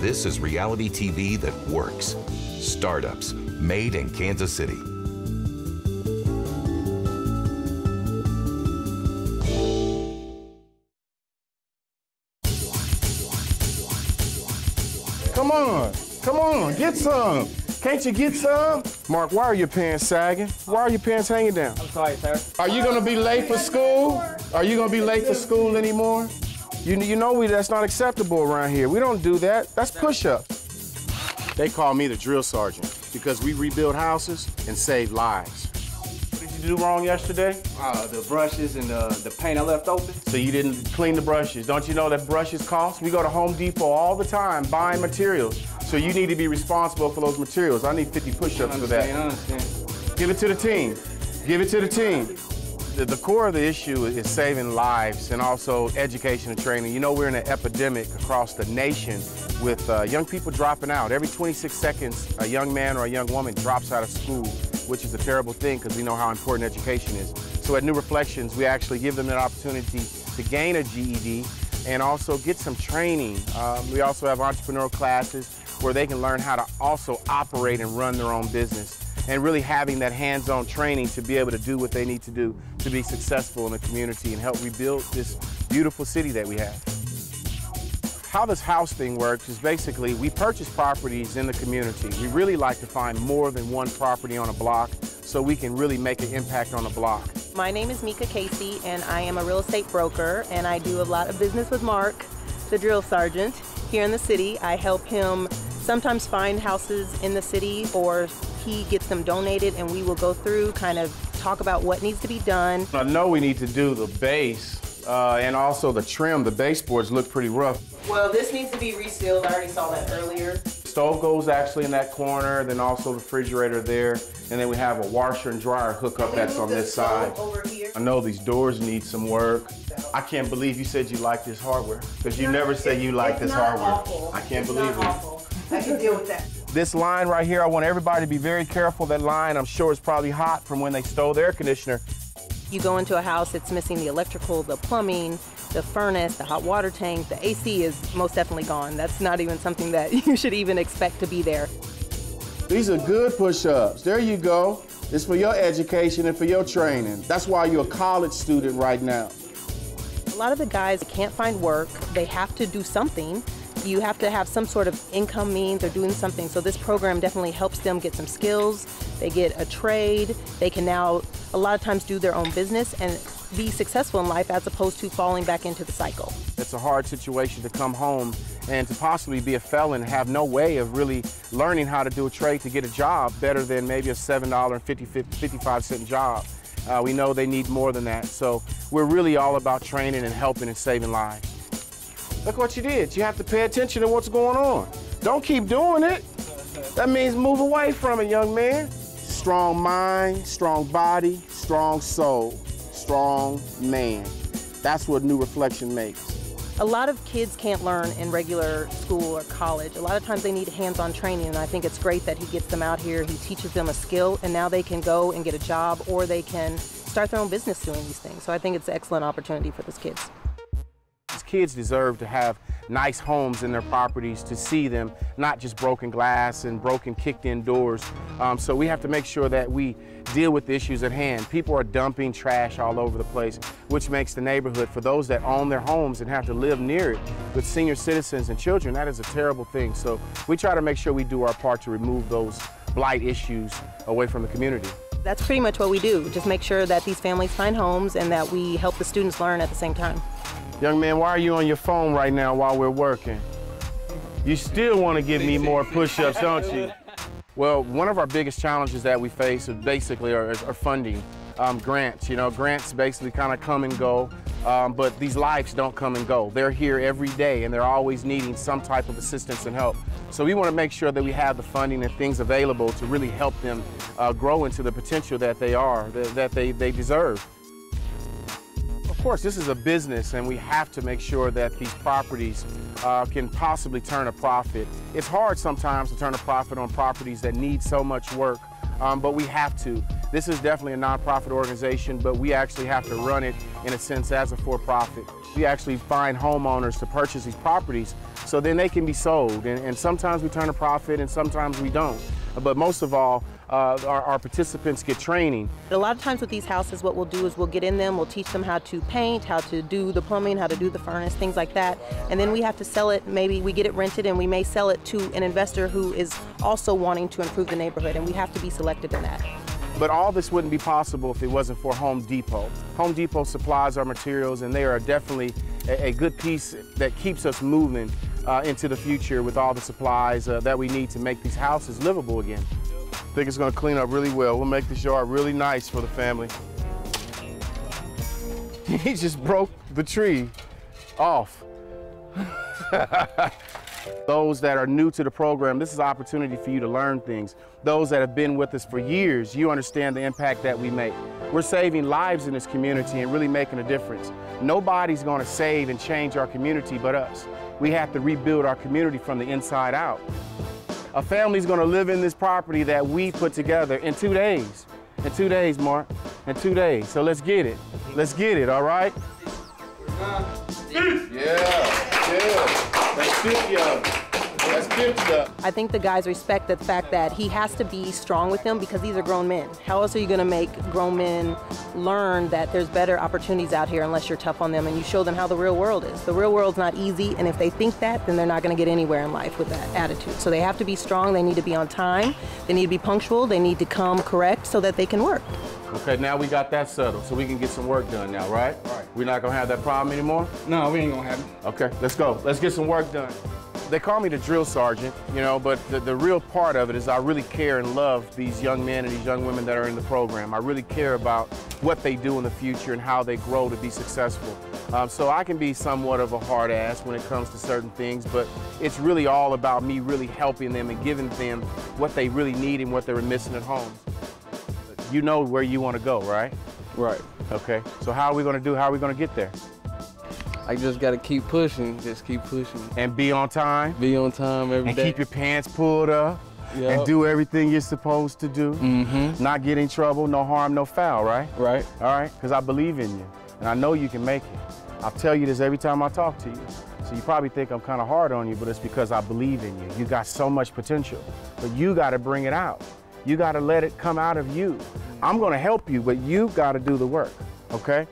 This is reality TV that works. Startups, made in Kansas City. Come on, get some. Can't you get some? Mark, why are your pants sagging? Why are your pants hanging down? I'm sorry, sir. Are you gonna be late for school? Are you gonna be late for school anymore? You know that's not acceptable around here. We don't do that. That's push-ups. They call me the drill sergeant because we rebuild houses and save lives. What did you do wrong yesterday? The brushes and the paint I left open. So you didn't clean the brushes. Don't you know that brushes cost? We go to Home Depot all the time buying materials. So you need to be responsible for those materials. I need 50 push-ups for that. I understand. Give it to the team. Give it to the team. The core of the issue is saving lives and also education and training. You know, we're in an epidemic across the nation with young people dropping out. Every 26 seconds, a young man or a young woman drops out of school, which is a terrible thing because we know how important education is. So at New Reflections, we actually give them an opportunity to gain a GED and also get some training. We also have entrepreneurial classes where they can learn how to also operate and run their own business, and really having that hands-on training to be able to do what they need to do to be successful in the community and help rebuild this beautiful city that we have. How this house thing works is basically we purchase properties in the community. We really like to find more than one property on a block so we can really make an impact on a block. My name is Mika Casey, and I am a real estate broker, and I do a lot of business with Mark, the drill sergeant, here in the city. I help him sometimes find houses in the city, or he gets them donated, and we will go through, kind of talk about what needs to be done. I know we need to do the base and also the trim. The baseboards look pretty rough. Well, this needs to be resealed. I already saw that earlier. Stove goes actually in that corner, then also the refrigerator there, and then we have a washer and dryer hookup that's on this side. Over here. I know these doors need some work. I can't believe you said you like this hardware, because you never say you like this hardware. Awful. I can't believe it. Awful. I can deal with that. This line right here, I want everybody to be very careful. That line, I'm sure, is probably hot from when they stole the air conditioner. You go into a house, it's missing the electrical, the plumbing, the furnace, the hot water tank. The AC is most definitely gone. That's not even something that you should even expect to be there. These are good push-ups. There you go. It's for your education and for your training. That's why you're a college student right now. A lot of the guys can't find work. They have to do something. You have to have some sort of income means or doing something. So this program definitely helps them get some skills. They get a trade. They can now, a lot of times, do their own business and be successful in life as opposed to falling back into the cycle. It's a hard situation to come home and to possibly be a felon and have no way of really learning how to do a trade to get a job better than maybe a $7.55 job. We know they need more than that. So we're really all about training and helping and saving lives. Look what you did. You have to pay attention to what's going on. Don't keep doing it. That means move away from it, young man. Strong mind, strong body, strong soul, strong man. That's what New Reflection makes. A lot of kids can't learn in regular school or college. A lot of times they need hands-on training, and I think it's great that he gets them out here. He teaches them a skill, and now they can go and get a job, or they can start their own business doing these things. So I think it's an excellent opportunity for these kids. These kids deserve to have nice homes in their properties, to see them, not just broken glass and broken kicked-in doors. So we have to make sure that we deal with the issues at hand. People are dumping trash all over the place, which makes the neighborhood, for those that own their homes and have to live near it with senior citizens and children, that is a terrible thing. So we try to make sure we do our part to remove those blight issues away from the community. That's pretty much what we do, just make sure that these families find homes and that we help the students learn at the same time. Young man, why are you on your phone right now while we're working? You still want to give me more push-ups, don't you? Well, one of our biggest challenges that we face is basically are funding. Grants, you know, grants basically kind of come and go, but these lives don't come and go. They're here every day, and they're always needing some type of assistance and help. So we want to make sure that we have the funding and things available to really help them grow into the potential that they are, that they deserve. Of course, this is a business, and we have to make sure that these properties can possibly turn a profit. It's hard sometimes to turn a profit on properties that need so much work, but we have to. This is definitely a nonprofit organization, but we actually have to run it in a sense as a for-profit. We actually find homeowners to purchase these properties so then they can be sold. And sometimes we turn a profit and sometimes we don't. But most of all, our participants get training. A lot of times with these houses, what we'll do is we'll get in them, we'll teach them how to paint, how to do the plumbing, how to do the furnace, things like that. And then we have to sell it. Maybe we get it rented and we may sell it to an investor who is also wanting to improve the neighborhood, and we have to be selective in that. But all this wouldn't be possible if it wasn't for Home Depot. Home Depot supplies our materials, and they are definitely a good piece that keeps us moving into the future with all the supplies that we need to make these houses livable again. I think it's going to clean up really well. We'll make this yard really nice for the family. He just broke the tree off. Those that are new to the program, this is an opportunity for you to learn things. Those that have been with us for years, you understand the impact that we make. We're saving lives in this community and really making a difference. Nobody's going to save and change our community but us. We have to rebuild our community from the inside out. A family's going to live in this property that we put together in 2 days. In 2 days, Mark. In 2 days. So let's get it. Let's get it, all right? Yeah. That's 50 of them. That's 50 of them. I think the guys respect the fact that he has to be strong with them because these are grown men. How else are you going to make grown men learn that there's better opportunities out here unless you're tough on them and you show them how the real world is? The real world's not easy, and if they think that, then they're not going to get anywhere in life with that attitude. So they have to be strong, they need to be on time, they need to be punctual, they need to come correct so that they can work. Okay, now we got that settled, so we can get some work done now, right? Right. We're not going to have that problem anymore? No, we ain't gonna have it. Okay, let's go. Let's get some work done. They call me the drill sergeant, you know, but the real part of it is I really care and love these young men and these young women that are in the program. I really care about what they do in the future and how they grow to be successful. So I can be somewhat of a hard ass when it comes to certain things, but it's really all about me really helping them and giving them what they really need and what they're missing at home. You know where you want to go, right? Right. Okay, so how are we going to do? How are we going to get there? I just gotta keep pushing, just keep pushing. And be on time? Be on time every day. And keep your pants pulled up. Yep. And do everything you're supposed to do. Mm-hmm. Not get in trouble, no harm, no foul, right? Right. All right, because I believe in you, and I know you can make it. I'll tell you this every time I talk to you. So you probably think I'm kind of hard on you, but it's because I believe in you. You got so much potential, but you got to bring it out. You got to let it come out of you. I'm going to help you, but you got to do the work, okay?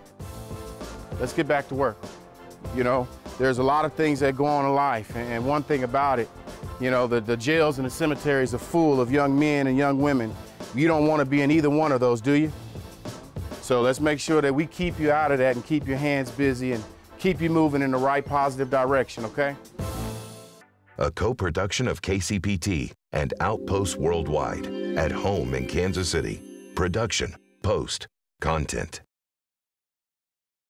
Let's get back to work. You know, there's a lot of things that go on in life, and one thing about it, you know, the jails and the cemeteries are full of young men and young women. You don't want to be in either one of those, do you? So let's make sure that we keep you out of that and keep your hands busy and keep you moving in the right positive direction, okay? A co-production of KCPT and Outpost Worldwide, at home in Kansas City. Production, post, content.